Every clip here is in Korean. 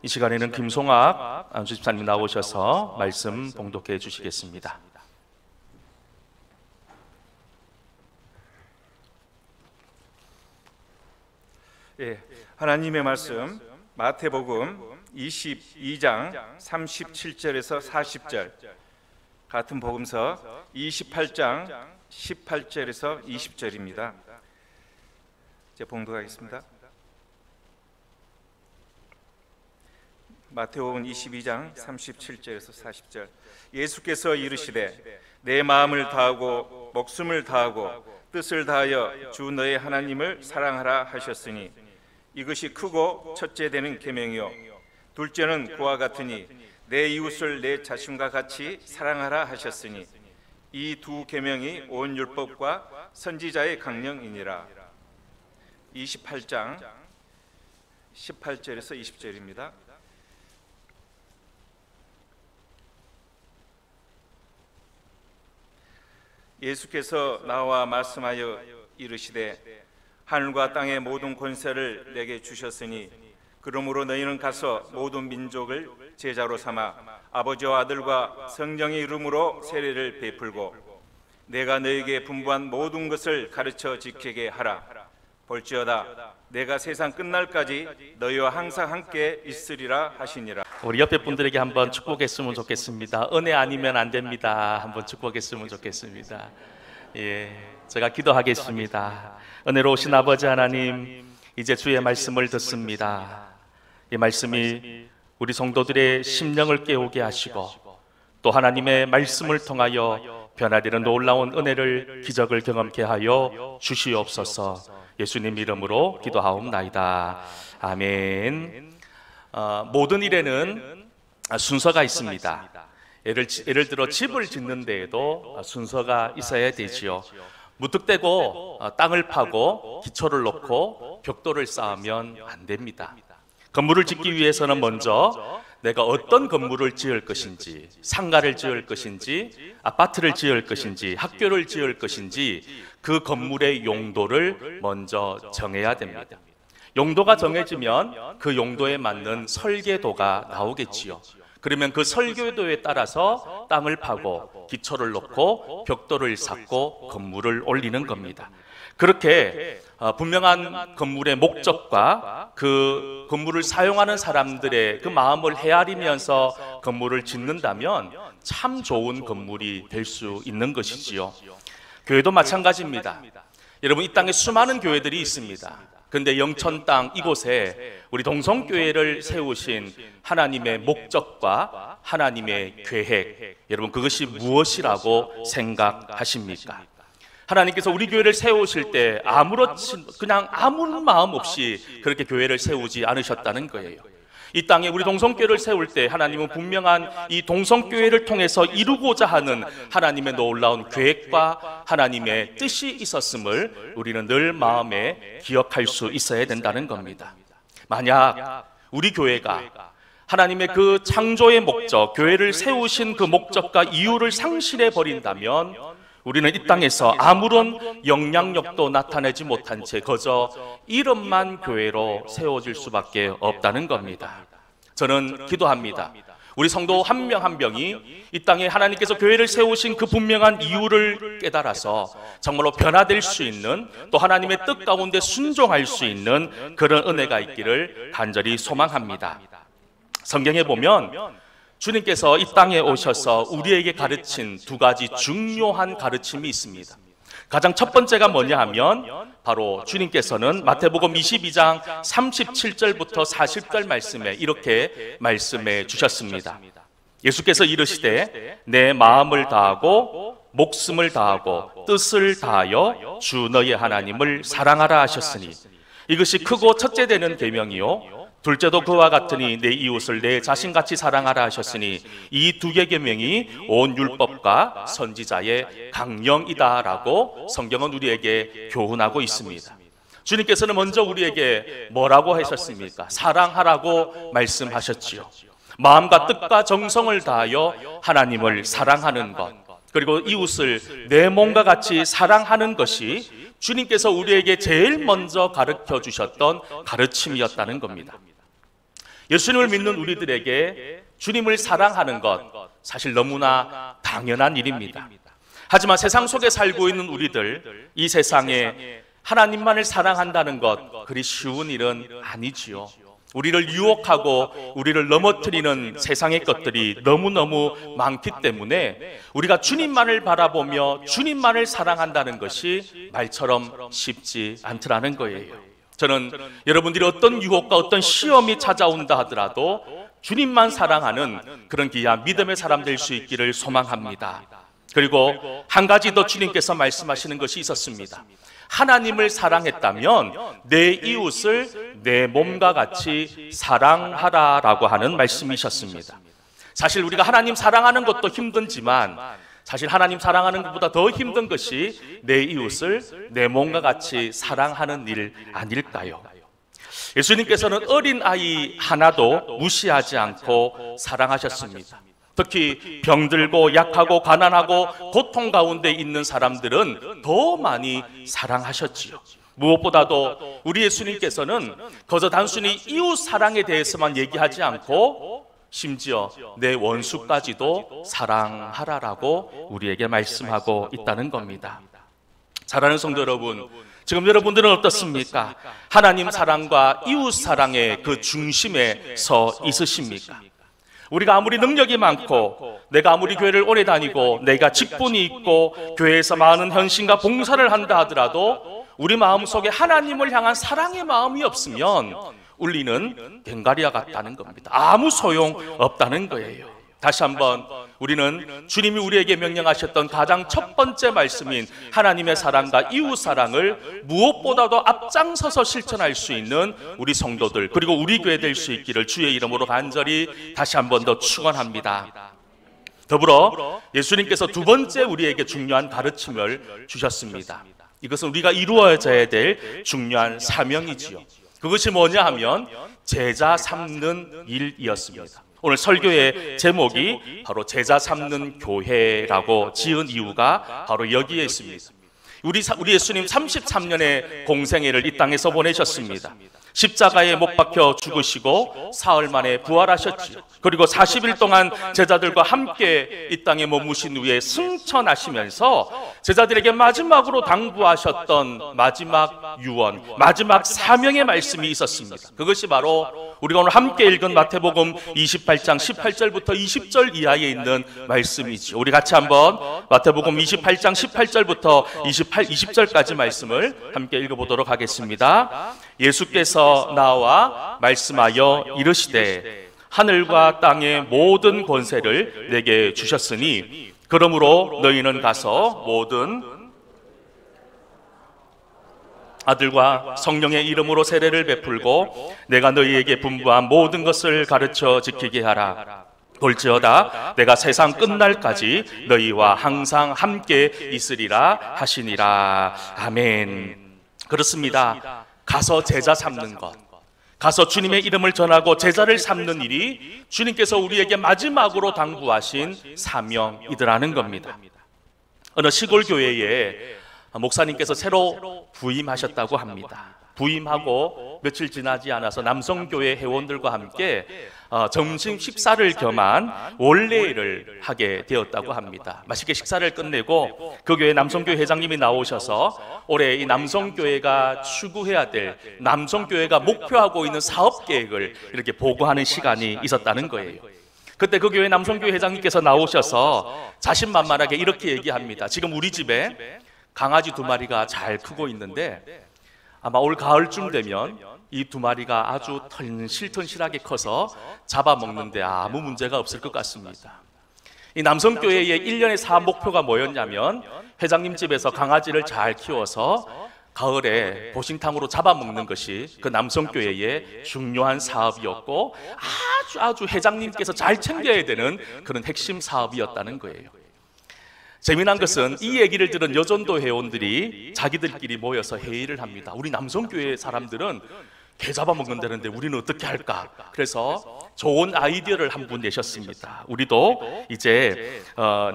이 시간에는 김송학 안수집사님 나오셔서 말씀 봉독해 주시겠습니다. 하나님의 말씀 마태복음 22장 37절에서 40절, 같은 복음서 28장 18절에서 20절입니다. 이제 봉독하겠습니다. 마태복음 22장 37절에서 40절. 예수께서 이르시되 내 마음을 다하고 목숨을 다하고 뜻을 다하여 주 너의 하나님을 사랑하라 하셨으니 이것이 크고 첫째 되는 계명이요 둘째는 그와 같으니 내 이웃을 내 자신과 같이 사랑하라 하셨으니 이 두 계명이 온 율법과 선지자의 강령이니라. 28장 18절에서 20절입니다. 예수께서 나와 말씀하여 이르시되 하늘과 땅의 모든 권세를 내게 주셨으니 그러므로 너희는 가서 모든 민족을 제자로 삼아 아버지와 아들과 성령의 이름으로 세례를 베풀고 내가 너희에게 분부한 모든 것을 가르쳐 지키게 하라. 볼지어다 내가 세상 끝날까지 너희와 항상 함께 있으리라 하시니라. 우리 옆에 분들에게 한번 축복했으면 좋겠습니다. 은혜 아니면 안 됩니다. 한번 축복했으면 좋겠습니다. 제가 기도하겠습니다. 은혜로우신 아버지 하나님, 이제 주의 말씀을 듣습니다. 이 말씀이 우리 성도들의 심령을 깨우게 하시고 또 하나님의 말씀을 통하여 변화되는 놀라운 은혜를, 기적을 경험케 하여 주시옵소서. 예수님 이름으로 기도하옵나이다. 아멘. 모든 일에는 순서가 있습니다. 예를 들어 집을 짓는 데에도 순서가 있어야 되지요. 무턱대고 땅을 파고 기초를 놓고 벽돌을 쌓으면 안 됩니다. 건물을 짓기 위해서는 먼저 내가 어떤 건물을 지을 것인지, 상가를 지을 것인지, 아파트를 지을 것인지, 학교를 지을 것인지 그 건물의 용도를 먼저 정해야 됩니다. 용도가 정해지면 그 용도에 맞는 설계도가 나오겠지요. 그러면 그 설계도에 따라서 땅을 파고 기초를 놓고 벽돌을 쌓고 건물을 올리는 겁니다. 그렇게 분명한 건물의 목적과 그 건물을 사용하는 사람들의 그 마음을 헤아리면서 건물을 짓는다면 참 좋은 건물이 될 수 있는 것이지요. 교회도 마찬가지입니다. 여러분, 이 땅에 수많은 교회들이 있습니다. 그런데 영천 땅 이곳에 우리 동성교회를 세우신 하나님의 목적과 하나님의 계획, 여러분 그것이 무엇이라고 생각하십니까? 하나님께서 우리 교회를 세우실 때 그냥 아무 마음 없이 그렇게 교회를 세우지 않으셨다는 거예요. 이 땅에 우리 동성교회를 세울 때 하나님은 분명한 이 동성교회를 통해서 이루고자 하는 하나님의 놀라운 계획과 하나님의 뜻이 있었음을 우리는 늘 마음에 기억할 수 있어야 된다는 겁니다. 만약 우리 교회가 하나님의 그 창조의 목적, 교회를 세우신 그 목적과 이유를 상실해 버린다면 우리는 이 땅에서 아무런 영향력도 나타내지 못한 채 거저 이름만 교회로 세워질 수밖에 없다는 겁니다. 저는 기도합니다. 우리 성도 한 명 한 명이 이 땅에 하나님께서 교회를 세우신 그 분명한 이유를 깨달아서 정말로 변화될 수 있는, 또 하나님의 뜻 가운데 순종할 수 있는 그런 은혜가 있기를 간절히 소망합니다. 성경에 보면 주님께서 이 땅에 오셔서 우리에게 가르친 두 가지 중요한 가르침이 있습니다. 가장 첫 번째가 뭐냐 하면 바로 주님께서는 마태복음 22장 37절부터 40절 말씀에 이렇게 말씀해 주셨습니다. 예수께서 이르시되 내 마음을 다하고 목숨을 다하고 뜻을 다하여 주 너의 하나님을 사랑하라 하셨으니 이것이 크고 첫째 되는 계명이요 둘째도 그와 같으니 내 이웃을 내 자신같이 사랑하라 하셨으니 이 두 개 계명이 온 율법과 선지자의 강령이다라고 성경은 우리에게 교훈하고 있습니다. 주님께서는 먼저 우리에게 뭐라고 하셨습니까? 사랑하라고 말씀하셨지요. 마음과 뜻과 정성을 다하여 하나님을 사랑하는 것, 그리고 이웃을 내 몸과 같이 사랑하는 것이 주님께서 우리에게 제일 먼저 가르쳐 주셨던 가르침이었다는 겁니다. 예수님을 믿는 우리들에게 주님을 사랑하는 것 사실 너무나 당연한 일입니다. 하지만 세상 속에 살고 있는 우리들, 이 세상에 하나님만을 사랑한다는 것 그리 쉬운 일은 아니지요. 우리를 유혹하고 우리를 넘어뜨리는 세상의 것들이 너무너무 많기 때문에 우리가 주님만을 바라보며 주님만을 사랑한다는 것이 말처럼 쉽지 않더라는 거예요. 저는 여러분들이 어떤 유혹과 어떤 시험이 찾아온다 하더라도 주님만 사랑하는 그런 귀한 믿음의 사람 될 수 있기를 소망합니다. 그리고 한 가지 더 주님께서 말씀하시는 것이 있었습니다. 하나님을 사랑했다면 내 이웃을 내 몸과 같이 사랑하라라고 하는 말씀이셨습니다. 사실 우리가 하나님 사랑하는 것도 힘들지만 사실 하나님 사랑하는 것보다 더 힘든 것이 내 이웃을 내 몸과 같이 사랑하는 일 아닐까요? 예수님께서는 어린 아이 하나도 무시하지 않고 사랑하셨습니다. 특히 병들고 약하고 가난하고 고통 가운데 있는 사람들은 더 많이 사랑하셨지요. 무엇보다도 우리 예수님께서는 거저 단순히 이웃 사랑에 대해서만 얘기하지 않고 심지어 내 원수까지도 사랑하라라고 우리에게 말씀하고 있다는 겁니다. 사랑하는 성도 여러분, 지금 여러분들은 어떻습니까? 하나님 사랑과 이웃 사랑의 그 중심에 서 있으십니까? 우리가 아무리 능력이 많고 내가 아무리 교회를 오래 다니고 내가 직분이 있고 교회에서 많은 헌신과 봉사를 한다 하더라도 우리 마음속에 하나님을 향한 사랑의 마음이 없으면 우리는 괭가리와 같다는 겁니다. 아무 소용 없다는 거예요. 다시 한번 우리는 주님이 우리에게 명령하셨던 가장 첫 번째 말씀인 하나님의 사랑과 이웃 사랑을 무엇보다도 앞장서서 실천할 수 있는 우리 성도들 그리고 우리 교회 될 수 있기를 주의 이름으로 간절히 다시 한 번 더 축원합니다. 더불어 예수님께서 두 번째 우리에게 중요한 가르침을 주셨습니다. 이것은 우리가 이루어져야 될 중요한 사명이지요. 그것이 뭐냐 하면 제자 삼는 일이었습니다. 오늘 설교의 제목이 바로 제자 삼는 교회라고 지은 이유가 바로 여기에 있습니다. 우리 예수님 33년의 공생애를 이 땅에서 보내셨습니다. 십자가에 못 박혀 죽으시고 사흘 만에 부활하셨지요. 그리고 40일 동안 제자들과 함께 이 땅에 머무신 후에 승천하시면서 제자들에게 마지막으로 당부하셨던 마지막 유언, 마지막 사명의 말씀이 있었습니다. 그것이 바로 우리가 오늘 함께 읽은 마태복음 28장 18절부터 20절 이하에 있는 말씀이죠. 우리 같이 한번 마태복음 28장 18절부터 20절까지 말씀을 함께 읽어보도록 하겠습니다. 예수께서 나와 말씀하여 이르시되 하늘과 땅의 모든 권세를 내게 주셨으니 그러므로 너희는 가서 모든 아들과 성령의 이름으로 세례를 베풀고 내가 너희에게 분부한 모든 것을 가르쳐 지키게 하라. 볼지어다 내가 세상 끝날까지 너희와 항상 함께 있으리라 하시니라. 아멘. 그렇습니다. 가서 제자 삼는 것, 가서 주님의 이름을 전하고 제자를 삼는 일이 주님께서 우리에게 마지막으로 당부하신 사명이더라는 겁니다. 어느 시골 교회에 목사님께서 새로 부임하셨다고 합니다. 부임하고 며칠 지나지 않아서 남성교회 회원들과 함께 점심 식사를 겸한 원례를 하게 되었다고 합니다. 맛있게 식사를 끝내고 그 교회 남성교회 회장님이 나오셔서 올해 이 남성교회가 추구해야 될, 남성교회가 목표하고 있는 사업 계획을 이렇게 보고하는 시간이 있었다는 거예요. 그때 그 교회 남성교회 회장님께서 나오셔서 자신만만하게 이렇게 얘기합니다. 지금 우리 집에 강아지 2마리가 잘 크고 있는데 아마 올 가을쯤 되면 이 2마리가 아주 털실털실하게 커서 잡아먹는데 아무 문제가 없을 것 같습니다. 이 남성교회의 1년의 사업 목표가 뭐였냐면 회장님 집에서 강아지를 잘 키워서 가을에 보신탕으로 잡아먹는 것이 그 남성교회의 중요한 사업이었고 아주 회장님께서 잘 챙겨야 되는 그런 핵심 사업이었다는 거예요. 재미난 것은 이 얘기를 들은 여전도 회원들이 자기들끼리 모여서 회의를 합니다. 우리 남성교회 사람들은 개 잡아먹는다는데 우리는 어떻게 할까? 그래서 좋은 아이디어를 한 분 내셨습니다. 우리도 이제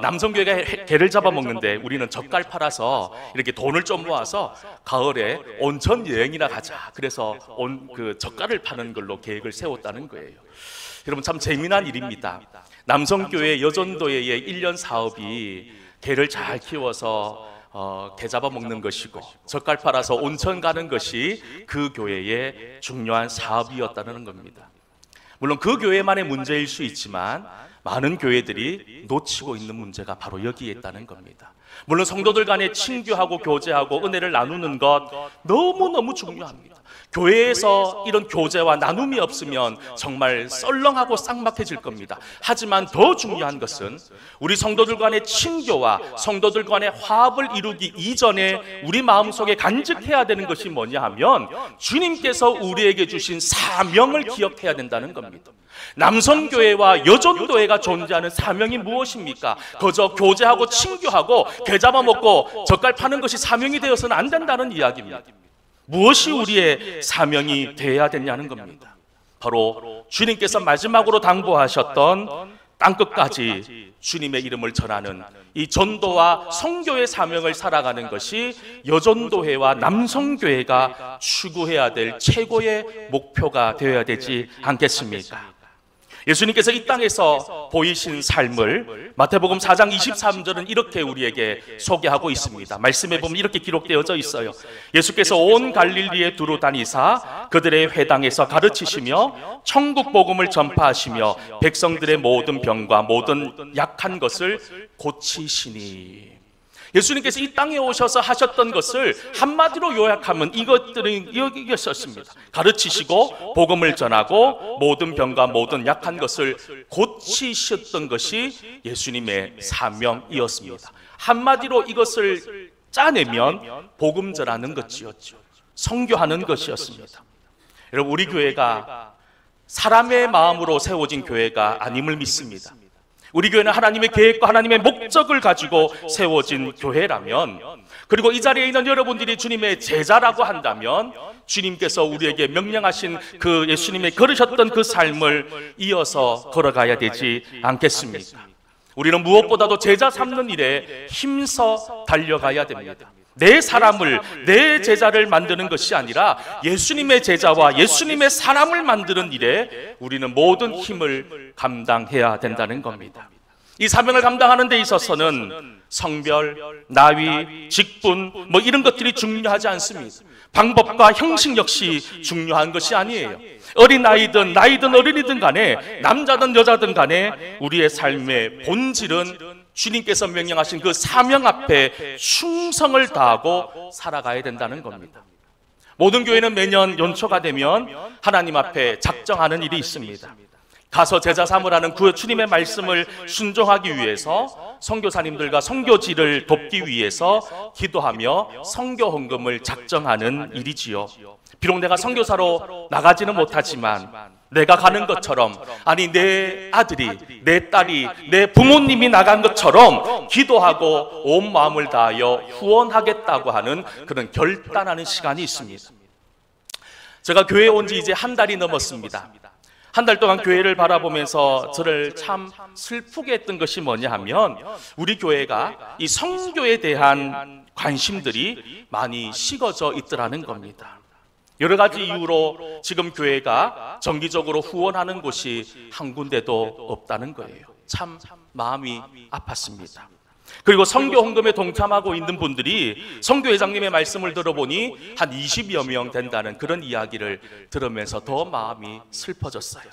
남성교회가 개를 잡아먹는데 우리는 젓갈 팔아서 이렇게 돈을 좀 모아서 가을에 온천 여행이나 가자. 그래서 그 젓갈을 파는 걸로 계획을 세웠다는 거예요. 여러분 참 재미난 일입니다. 남성교회 여전도회의 1년 사업이 개를 잘 키워서 개 잡아먹는 것이고 젓갈 팔아서 온천 가는 것이 그 교회의 중요한 사업이었다는 겁니다. 물론 그 교회만의 문제일 수 있지만 많은 교회들이 놓치고 있는 문제가 바로 여기에 있다는 겁니다. 물론 성도들 간에 친교하고 교제하고 은혜를 나누는 것 너무너무 중요합니다. 교회에서 이런 교제와 나눔이 없으면 정말 썰렁하고 쌍막해질 겁니다. 하지만 더 중요한 것은 우리 성도들 간의 친교와 성도들 간의 화합을 이루기 이전에 우리 마음속에 간직해야 되는 것이 뭐냐 하면 주님께서 우리에게 주신 사명을 기억해야 된다는 겁니다. 남성교회와 여전도회가 존재하는 사명이 무엇입니까? 그저 교제하고 친교하고 개 잡아먹고 젓갈 파는 것이 사명이 되어서는 안 된다는 이야기입니다. 무엇이 우리의 사명이 되어야 되냐는 겁니다. 바로 주님께서 마지막으로 당부하셨던 땅끝까지 주님의 이름을 전하는 이 전도와 선교의 사명을 살아가는 것이 여전도회와 남성교회가 추구해야 될 최고의 목표가 되어야 되지 않겠습니까? 예수님께서 이 땅에서 보이신 삶을 마태복음 4장 23절은 이렇게 우리에게 소개하고 있습니다. 말씀에 보면 이렇게 기록되어져 있어요. 예수께서 온 갈릴리에 두루 다니사 그들의 회당에서 가르치시며 천국 복음을 전파하시며 백성들의 모든 병과 모든 약한 것을 고치시니. 예수님께서 이 땅에 오셔서 하셨던 것을 한마디로 요약하면 이것들은 여기였습니다. 가르치시고 복음을 전하고 모든 병과 모든 약한 것을 고치셨던 것이 예수님의 사명이었습니다. 한마디로 이것을 짜내면 복음 전하는 것이었죠. 선교하는 것이었습니다. 여러분 우리 교회가 사람의 마음으로 세워진 교회가 아님을 믿습니다. 우리 교회는 하나님의 계획과 하나님의 목적을 가지고 세워진 교회라면, 그리고 이 자리에 있는 여러분들이 주님의 제자라고 한다면 주님께서 우리에게 명령하신 그 예수님의 걸으셨던 그 삶을 이어서 걸어가야 되지 않겠습니까? 우리는 무엇보다도 제자 삼는 일에 힘써 달려가야 됩니다. 내 사람을, 내 제자를 만드는 것이 아니라 예수님의 제자와 예수님의 사람을 만드는 일에 우리는 모든 힘을 감당해야 된다는 겁니다. 이 사명을 감당하는 데 있어서는 성별, 나이, 직분 뭐 이런 것들이 중요하지 않습니다. 방법과 형식 역시 중요한 것이 아니에요. 어린아이든 나이든 어린이든 간에, 남자든 여자든 간에 우리의 삶의 본질은 주님께서 명령하신 그 사명 앞에 충성을 다하고 살아가야 된다는 겁니다. 모든 교회는 매년 연초가 되면 하나님 앞에 작정하는 일이 있습니다. 가서 제자 삼으라는 그 주님의 말씀을 순종하기 위해서 선교사님들과 선교지를 돕기 위해서 기도하며 선교 헌금을 작정하는 일이지요. 비록 내가 선교사로 나가지는 못하지만 내가 가는 것처럼, 아니 내 아들이, 내 딸이, 내 부모님이 나간 것처럼 기도하고 온 마음을 다하여 후원하겠다고 하는 그런 결단하는 시간이 있습니다. 제가 교회에 온 지 이제 한 달이 넘었습니다. 한 달 동안 교회를 바라보면서 저를 참 슬프게 했던 것이 뭐냐 하면 우리 교회가 이 선교에 대한 관심들이 많이 식어져 있더라는 겁니다. 여러 가지 이유로 지금 교회가 정기적으로 후원하는 곳이 한 군데도 없다는 거예요. 참 마음이 아팠습니다. 그리고 선교 헌금에 동참하고 있는 분들이 선교회장님의 말씀을 들어보니 한 20여 명 된다는 그런 이야기를 들으면서 더 마음이 슬퍼졌어요.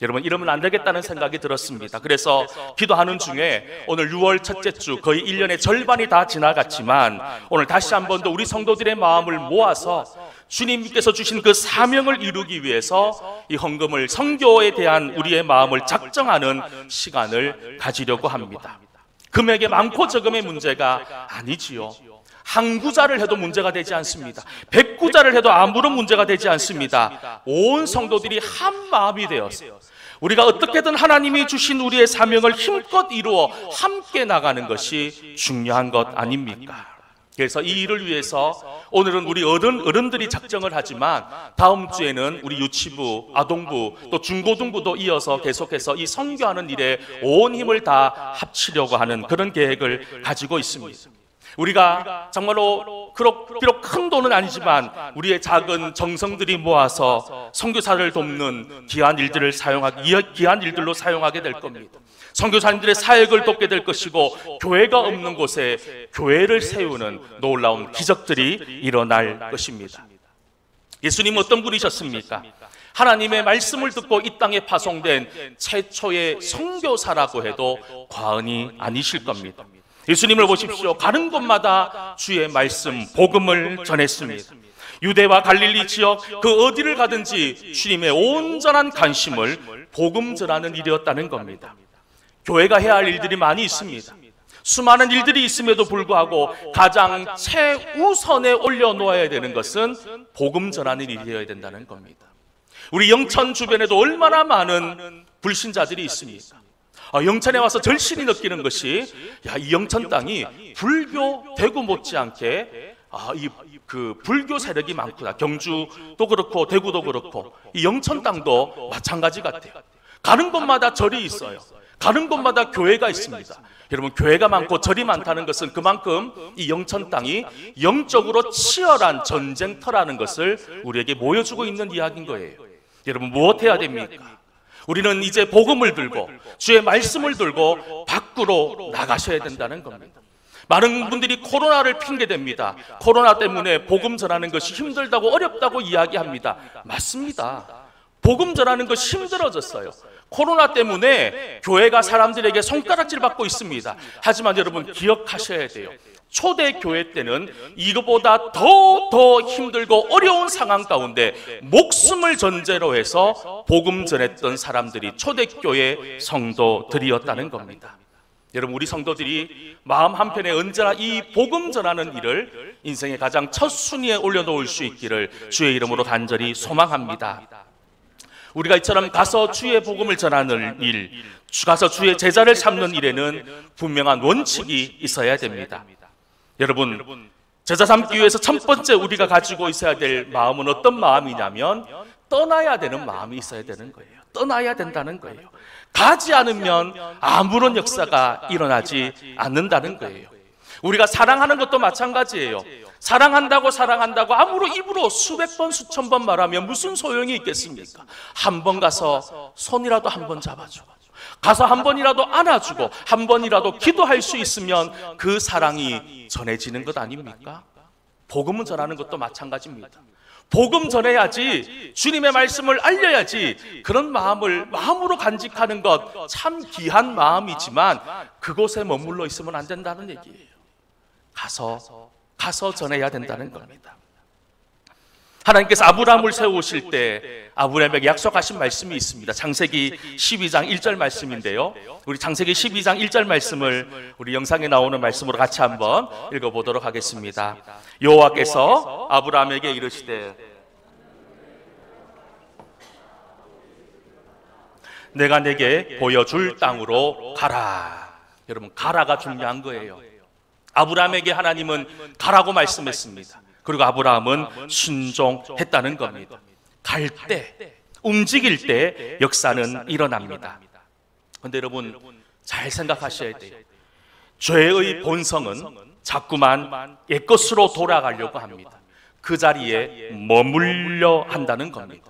여러분 이러면 안 되겠다는 생각이 들었습니다. 그래서 기도하는 중에 오늘 6월 첫째 주 거의 1년의 절반이 다 지나갔지만 오늘 다시 한 번 더 우리 성도들의 마음을 모아서 주님께서 주신 그 사명을 이루기 위해서 이 헌금을, 선교에 대한 우리의 마음을 작정하는 시간을 가지려고 합니다. 금액의 많고 적음의 문제가 아니지요. 한 구자를 해도 문제가 되지 않습니다. 100구자를 해도 아무런 문제가 되지 않습니다. 온 성도들이 한 마음이 되어서 우리가 어떻게든 하나님이 주신 우리의 사명을 힘껏 이루어 함께 나가는 것이 중요한 것 아닙니까? 그래서 이 일을 위해서 오늘은 우리 어른들이 작정을 하지만 다음 주에는 우리 유치부, 아동부, 또 중고등부도 이어서 계속해서 이 선교하는 일에 온 힘을 다 합치려고 하는 그런 계획을 가지고 있습니다. 우리가 정말로 비록 큰 돈은 아니지만 우리의 작은 정성들이 모아서 선교사를 돕는 귀한 일들로 사용하게 될 겁니다. 선교사님들의 사역을 돕게 될 것이고 교회가 없는 곳에 교회를 세우는 놀라운 기적들이 일어날 것입니다. 예수님은 어떤 분이셨습니까? 하나님의 말씀을 듣고 이 땅에 파송된 최초의 선교사라고 해도 과언이 아니실 겁니다. 예수님을 보십시오. 가는 곳마다 주의 말씀, 복음을 전했습니다. 유대와 갈릴리 지역 그 어디를 가든지 주님의 온전한 관심을 복음 전하는 일이었다는 겁니다. 교회가 해야 할 일들이 많이 있습니다. 수많은 일들이 있음에도 불구하고 가장 최우선에 올려놓아야 되는 것은 복음 전하는 일이어야 된다는 겁니다. 우리 영천 주변에도 얼마나 많은 불신자들이 있습니까? 영천에 와서 절실히 느끼는 것이 이 영천 땅이 불교 대구 못지않게 불교 세력이 많구나. 경주도 그렇고 대구도 그렇고 이 영천 땅도 마찬가지 같아요. 가는 곳마다 절이 있어요. 가는 곳마다 교회가 있습니다. 여러분, 교회가 많고 절이 많다는 것은 그만큼 이 영천 땅이 영적으로 치열한 전쟁터라는 것을 우리에게 보여주고 있는 이야기인 거예요. 여러분, 무엇 해야 됩니까? 우리는 이제 복음을 들고 주의 말씀을 들고 밖으로 나가셔야 된다는 겁니다. 많은 분들이 코로나를 핑계댑니다. 코로나 때문에 복음 전하는 것이 힘들다고 어렵다고 이야기합니다. 맞습니다. 복음 전하는 것이 힘들어졌어요. 코로나 때문에 교회가 사람들에게 손가락질 받고 있습니다. 하지만 여러분, 기억하셔야 돼요. 초대교회 때는 이것보다 더 힘들고 어려운 상황 가운데 목숨을 전제로 해서 복음 전했던 사람들이 초대교회 성도들이었다는 겁니다. 여러분, 우리 성도들이 마음 한편에 언제나 이 복음 전하는 일을 인생의 가장 첫 순위에 올려놓을 수 있기를 주의 이름으로 간절히 소망합니다. 우리가 이처럼 가서 주의 복음을 전하는 일, 가서 주의 제자를 삼는 일에는 분명한 원칙이 있어야 됩니다. 여러분, 제자 삼기 위해서 첫 번째 우리가 가지고 있어야 될 마음은 어떤 마음이냐면 떠나야 되는 마음이 있어야 되는 거예요. 떠나야 된다는 거예요. 가지 않으면 아무런 역사가 일어나지 않는다는 거예요. 우리가 사랑하는 것도 마찬가지예요. 사랑한다고 아무로 입으로 수백 번 수천 번 말하면 무슨 소용이 있겠습니까? 한 번 가서 손이라도 한 번 잡아주고, 가서 한 번이라도 안아주고, 한 번이라도 기도할 수 있으면 그 사랑이 전해지는 것 아닙니까? 복음을 전하는 것도 마찬가지입니다. 복음 전해야지, 주님의 말씀을 알려야지, 그런 마음으로 간직하는 것 참 귀한 마음이지만 그곳에 머물러 있으면 안 된다는 얘기예요. 가서 전해야 된다는 겁니다. 하나님께서 아브라함을 세우실 때 아브라함에게 약속하신 말씀이 있습니다. 창세기 12장 1절 말씀인데요, 우리 창세기 12장 1절 말씀을 우리 영상에 나오는 말씀으로 같이 한번 읽어보도록 하겠습니다. 여호와께서 아브라함에게 이르시되 내가 내게 보여줄 땅으로 가라. 여러분, 가라가 중요한 거예요. 아브라함에게 하나님은 가라고 말씀했습니다. 그리고 아브라함은 순종했다는 겁니다. 갈 때, 움직일 때 역사는 일어납니다. 그런데 여러분, 잘 생각하셔야 돼요. 죄의 본성은 자꾸만 옛것으로 돌아가려고 합니다. 그 자리에 머물려 한다는 겁니다.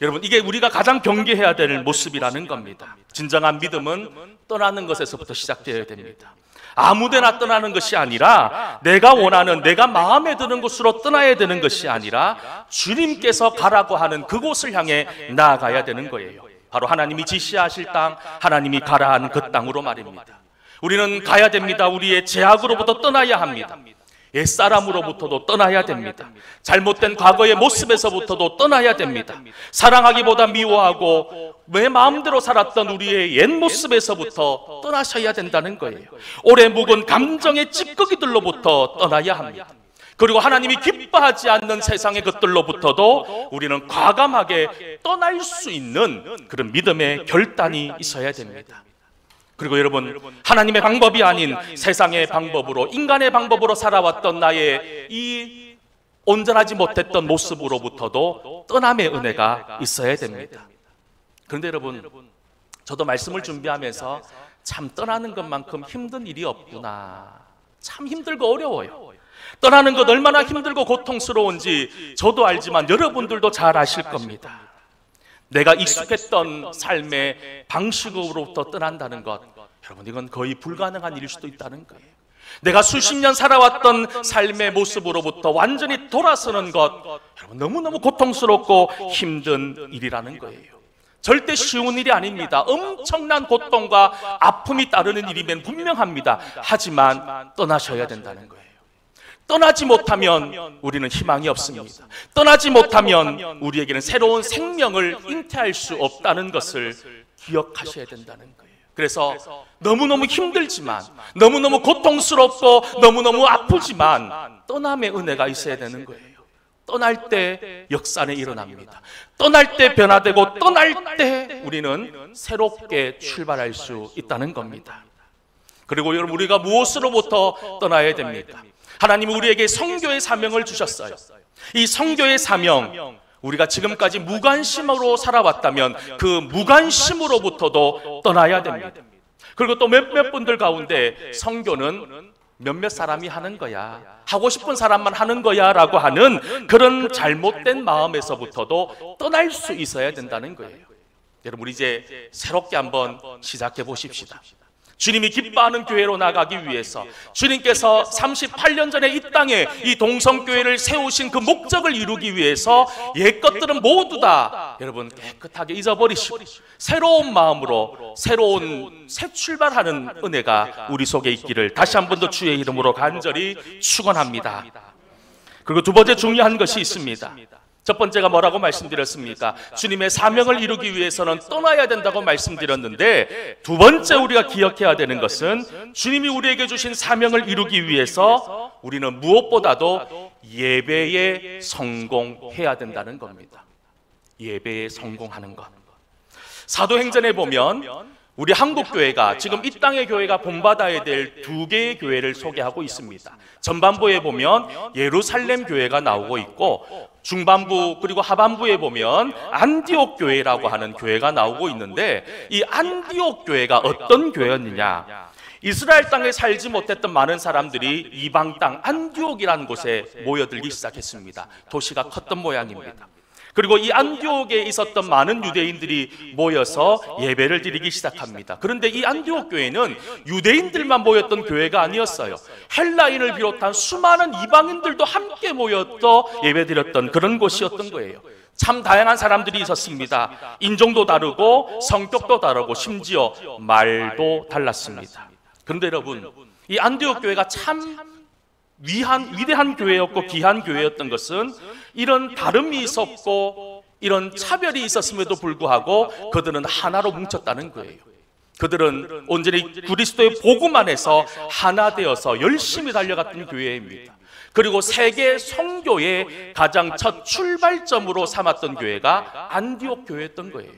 여러분, 이게 우리가 가장 경계해야 될 모습이라는 겁니다. 진정한 믿음은 떠나는 것에서부터 시작되어야 됩니다. 아무데나 떠나는 것이 아니라 내가 원하는, 내가 마음에 드는 곳으로 떠나야 되는 것이 아니라 주님께서 가라고 하는 그곳을 향해 나아가야 되는 거예요. 바로 하나님이 지시하실 땅, 하나님이 가라 하는 그 땅으로 말입니다. 우리는 가야 됩니다. 우리의 죄악으로부터 떠나야 합니다. 옛사람으로부터도 떠나야 됩니다. 잘못된 과거의 모습에서부터도 떠나야 됩니다. 사랑하기보다 미워하고 내 마음대로 살았던 우리의 옛 모습에서부터 떠나셔야 된다는 거예요. 오래 묵은 감정의 찌꺼기들로부터 떠나야 합니다. 그리고 하나님이 기뻐하지 않는 세상의 것들로부터도 우리는 과감하게 떠날 수 있는 그런 믿음의 결단이 있어야 됩니다. 그리고 여러분, 하나님의 방법이 아닌 세상의 방법으로, 인간의 방법으로 살아왔던 나의 이 온전하지 못했던 모습으로부터도 떠남의 은혜가 있어야 됩니다. 그런데 여러분, 저도 말씀을 준비하면서 참 떠나는 것만큼 힘든 일이 없구나, 참 힘들고 어려워요. 떠나는 것 얼마나 힘들고 고통스러운지 저도 알지만 여러분들도 잘 아실 겁니다. 내가 익숙했던 삶의 방식으로부터 떠난다는 것, 여러분, 이건 거의 불가능한 일일 수도 있다는 거예요. 내가 수십 년 살아왔던 삶의 모습으로부터 완전히 돌아서는 것, 여러분, 너무너무 고통스럽고 힘든 일이라는 거예요. 절대 쉬운 일이 아닙니다. 엄청난 고통과 아픔이 따르는 일이면 분명합니다. 하지만 떠나셔야 된다는 거예요. 떠나지 못하면 우리는 희망이 없습니다. 떠나지 못하면 우리에게는 새로운 생명을 잉태할 수 없다는 것을 기억하셔야 된다는 거예요. 그래서 너무너무 힘들지만, 너무너무 고통스럽고 너무너무 아프지만 떠남의 은혜가 있어야 되는 거예요. 떠날 때 역사는 일어납니다. 떠날 때 변화되고, 떠날 때 우리는 새롭게 출발할 수 있다는 겁니다. 그리고 여러분, 우리가 무엇으로부터 떠나야 됩니까? 하나님이 우리에게 선교의 사명을 주셨어요. 이 선교의 사명, 우리가 지금까지 무관심으로 살아왔다면 그 무관심으로부터도 떠나야 됩니다. 그리고 또 몇몇 분들 가운데 선교는 몇몇 사람이 하는 거야, 하고 싶은 사람만 하는 거야 라고 하는 그런 잘못된 마음에서부터도 떠날 수 있어야 된다는 거예요. 여러분, 우리 이제 새롭게 한번 시작해 보십시다. 주님이 기뻐하는 교회로 나가기 위해서 주님께서 38년 전에 이 땅에 이 동성교회를 세우신 그 목적을 이루기 위해서 옛 것들은 모두 다 여러분 깨끗하게 잊어버리시고 새로운 마음으로 새로운 새 출발하는 은혜가 우리 속에 있기를 다시 한 번 더 주의 이름으로 간절히 축원합니다. 그리고 두 번째 중요한 것이 있습니다. 첫 번째가 뭐라고 말씀드렸습니까? 주님의 사명을 이루기 위해서는 떠나야 된다고 말씀드렸는데, 두 번째 우리가 기억해야 되는 것은 주님이 우리에게 주신 사명을 이루기 위해서 우리는 무엇보다도 예배에 성공해야 된다는 겁니다. 예배에 성공하는 것. 사도행전에 보면 우리 한국교회가 지금 이 땅의 교회가 본받아야 될 두 개의 교회를 소개하고 있습니다. 전반부에 보면 예루살렘 교회가 나오고 있고, 중반부 그리고 하반부에 보면 안디옥 교회라고 하는 교회가 나오고 있는데, 이 안디옥 교회가 어떤 교회였느냐? 이스라엘 땅에 살지 못했던 많은 사람들이 이방 땅 안디옥이라는 곳에 모여들기 시작했습니다. 도시가 컸던 모양입니다. 그리고 이 안디옥에 있었던 많은 유대인들이 모여서 예배를 드리기 시작합니다. 그런데 이 안디옥 교회는 유대인들만 모였던 교회가 아니었어요. 헬라인을 비롯한 수많은 이방인들도 함께 모여서 예배드렸던 그런 곳이었던 거예요. 참 다양한 사람들이 있었습니다. 인종도 다르고 성격도 다르고 심지어 말도 달랐습니다. 그런데 여러분, 이 안디옥 교회가 참 위대한 교회였고 귀한 교회였던 것은 이런 다름이 있었고 이런 차별이 있었음에도 불구하고 그들은 하나로 뭉쳤다는 거예요. 그들은 온전히 그리스도의 복음 안에서 하나 되어서 열심히 달려갔던 교회입니다. 그리고 세계 선교의 가장 첫 출발점으로 삼았던 교회가 안디옥 교회였던 거예요.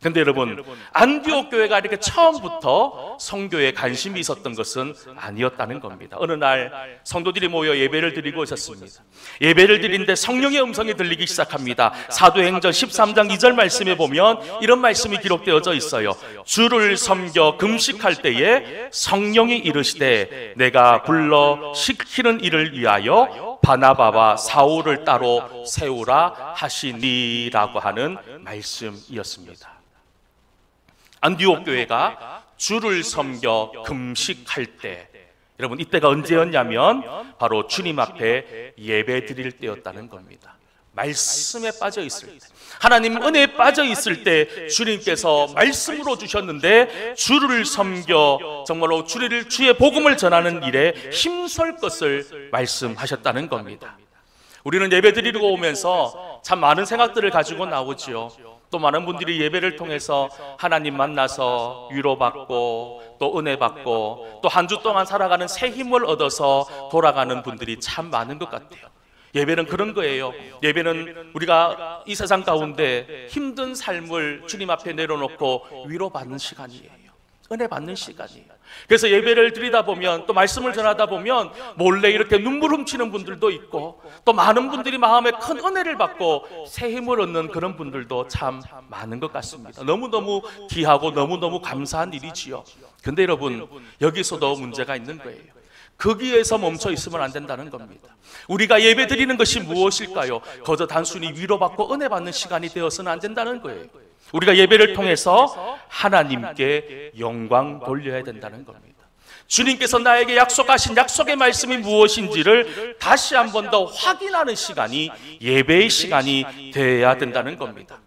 근데 여러분, 안디옥 교회가 이렇게 처음부터 선교에 관심이 있었던 것은 아니었다는 겁니다. 어느 날 성도들이 모여 예배를 드리고 있었습니다. 예배를 드리는데 성령의 음성이 들리기 시작합니다. 사도행전 13장 2절 말씀에 보면 이런 말씀이 기록되어져 있어요. 주를 섬겨 금식할 때에 성령이 이르시되 내가 불러 시키는 일을 위하여 바나바와 사울을 따로 세우라 하시니라고 하는 말씀이었습니다. 안디옥 교회가 주를 섬겨 금식할 때, 여러분 이때가 언제였냐면 바로 주님 앞에 예배 드릴 때였다는 겁니다. 말씀에 빠져 있을 때, 하나님 은혜에 빠져 있을 때 주님께서 말씀으로 주셨는데 주를 섬겨 정말로 주의 복음을 전하는 일에 힘쓸 것을 말씀하셨다는 겁니다. 우리는 예배 드리러 오면서 참 많은 생각들을 가지고 나오지요. 또 많은 분들이 예배를 통해서 하나님 만나서 위로받고 또 은혜 받고 또 한 주 동안 살아가는 새 힘을 얻어서 돌아가는 분들이 참 많은 것 같아요. 예배는 그런 거예요. 예배는 우리가 이 세상 가운데 힘든 삶을 주님 앞에 내려놓고 위로받는 시간이에요. 은혜 받는 시간이에요. 그래서 예배를 드리다 보면 또 말씀을 전하다 보면 몰래 이렇게 눈물 훔치는 분들도 있고 또 많은 분들이 마음에 큰 은혜를 받고 새 힘을 얻는 그런 분들도 참 많은 것 같습니다. 너무너무 귀하고 너무너무 감사한 일이지요. 근데 여러분, 여기서도 문제가 있는 거예요. 거기에서 멈춰 있으면 안 된다는 겁니다. 우리가 예배 드리는 것이 무엇일까요? 거저 단순히 위로받고 은혜 받는 시간이 되어서는 안 된다는 거예요. 우리가 예배를 통해서 하나님께 영광 돌려야 된다는 겁니다. 주님께서 나에게 약속하신 약속의 말씀이 무엇인지를 다시 한 번 더 확인하는 시간이 예배의 시간이 되어야 된다는 겁니다.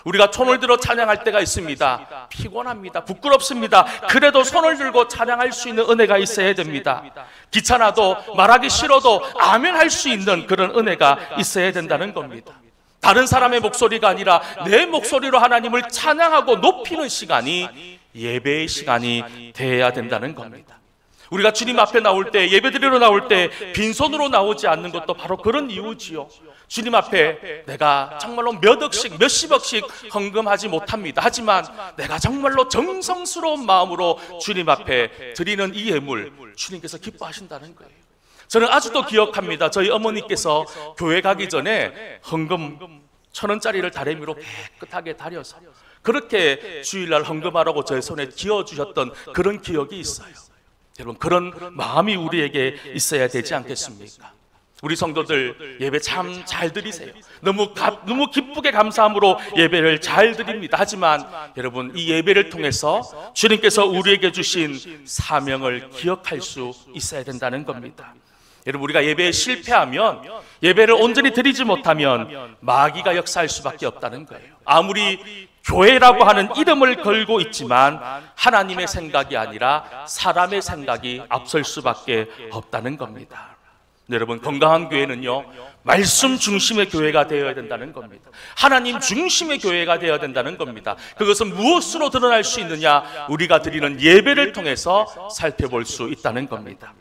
우리가 손을 들어 찬양할 때가 있습니다. 피곤합니다. 부끄럽습니다. 그래도 손을 들고 찬양할 수 있는 은혜가 있어야 됩니다. 귀찮아도 말하기 싫어도 아멘 할 수 있는 그런 은혜가 있어야 된다는 겁니다. 다른 사람의 목소리가 아니라 내 목소리로 하나님을 찬양하고 높이는 시간이 예배의 시간이 되어야 된다는 겁니다. 우리가 주님 앞에 나올 때, 예배드리러 나올 때 빈손으로 나오지 않는 것도 바로 그런 이유지요. 주님 앞에 내가 정말로 몇 억씩 몇십억씩 헌금하지 못합니다. 하지만 내가 정말로 정성스러운 마음으로 주님 앞에 드리는 이 예물, 주님께서 기뻐하신다는 거예요. 저는 아직도 기억합니다. 저희 어머니께서 교회 가기 전에 헌금 1,000원짜리를 다리미로 깨끗하게 다려서 그렇게 주일날 헌금하라고 저의 손에 쥐어주셨던 그런 기억이 있어요. 여러분, 그런 마음이 우리에게 있어야 되지 않겠습니까? 우리 성도들 예배 참 잘 드리세요. 너무 기쁘게 감사함으로 예배를 잘 드립니다. 하지만 여러분, 이 예배를 통해서 주님께서 우리에게 주신 사명을 기억할 수 있어야 된다는 겁니다. 여러분, 우리가 예배에 실패하면, 예배를 온전히 드리지 못하면 마귀가 역사할 수밖에 없다는 거예요. 아무리 교회라고 하는 이름을 걸고 있지만 하나님의 생각이 아니라 사람의 생각이 앞설 수밖에 없다는 겁니다. 여러분, 건강한 교회는요, 말씀 중심의 교회가 되어야 된다는 겁니다. 하나님 중심의 교회가 되어야 된다는 겁니다. 그것은 무엇으로 드러날 수 있느냐? 우리가 드리는 예배를 통해서 살펴볼 수 있다는 겁니다.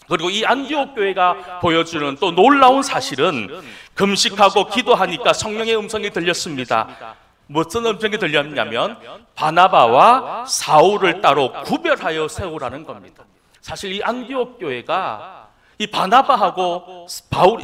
그리고 이 안디옥 교회가 보여주는 또 놀라운 사실은 금식하고 기도하니까 성령의 음성이 들렸습니다. 무슨 음성이 들렸냐면 바나바와 사울을 따로 구별하여 세우라는 겁니다. 사실 이 안디옥 교회가 이 바나바하고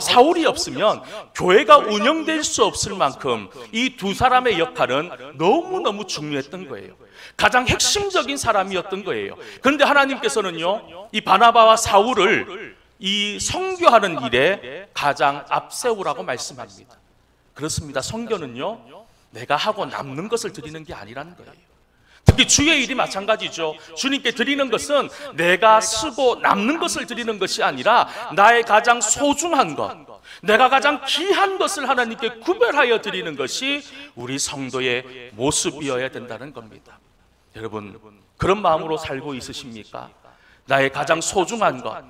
사울이 없으면 교회가 운영될 수 없을 만큼 이 두 사람의 역할은 너무너무 중요했던 거예요. 가장 핵심적인 사람이었던 거예요. 그런데 하나님께서는요, 이 바나바와 사울을 이 선교하는 일에 가장 앞세우라고 말씀합니다. 그렇습니다. 선교는요, 내가 하고 남는 것을 드리는 게 아니라는 거예요. 특히 주의 일이 마찬가지죠. 주님께 드리는 것은 내가 쓰고 남는 것을 드리는 것이 아니라 나의 가장 소중한 것, 내가 가장 귀한 것을 하나님께 구별하여 드리는 것이 우리 성도의 모습이어야 된다는 겁니다. 여러분, 그런 마음으로 살고 있으십니까? 나의 가장 소중한 것,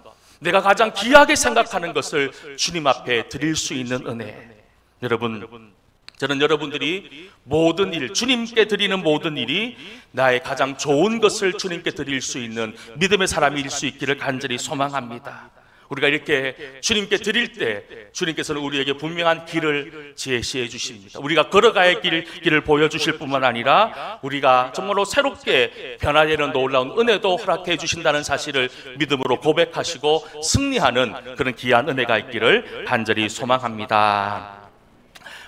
내가 가장 귀하게 생각하는 것을 주님 앞에 드릴 수 있는 은혜. 여러분, 저는 여러분들이 모든 일, 주님께 드리는 모든 일이 나의 가장 좋은 것을 주님께 드릴 수 있는 믿음의 사람일 수 있기를 간절히 소망합니다. 우리가 이렇게 주님께 드릴 때 주님께서는 우리에게 분명한 길을 제시해 주십니다. 우리가 걸어가야 할 길을 보여주실 뿐만 아니라 우리가 정말로 새롭게 변화되는 놀라운 은혜도 허락해 주신다는 사실을 믿음으로 고백하시고 승리하는 그런 귀한 은혜가 있기를 간절히 소망합니다.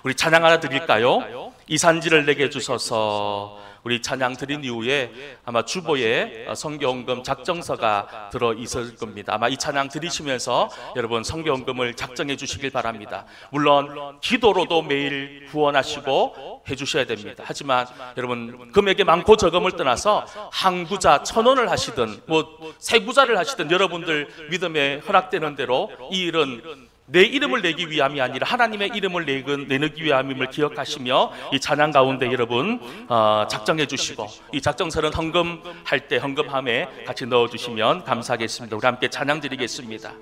우리 찬양 하나 드릴까요? 이 산지를 내게 주소서. 우리 찬양 드린 이후에 아마 주보에 선교헌금 작정서가 들어 있을 겁니다. 아마 이 찬양 드리시면서 여러분 선교헌금을 작정해 주시길 바랍니다. 물론 기도로도 매일 후원하시고 해주셔야 됩니다. 하지만 여러분 금액이 많고 적음을 떠나서 한 구자 1,000원을 하시든 뭐 세 구자를 하시든 여러분들 믿음에 허락되는 대로 이 일은 내 이름을 내기 위함이 아니라 하나님의 이름을 내기 위함임을 기억하시며 이 찬양 가운데 여러분 작정해 주시고 이 작정서는 헌금할 때 헌금함에 같이 넣어주시면 감사하겠습니다. 우리 함께 찬양 드리겠습니다.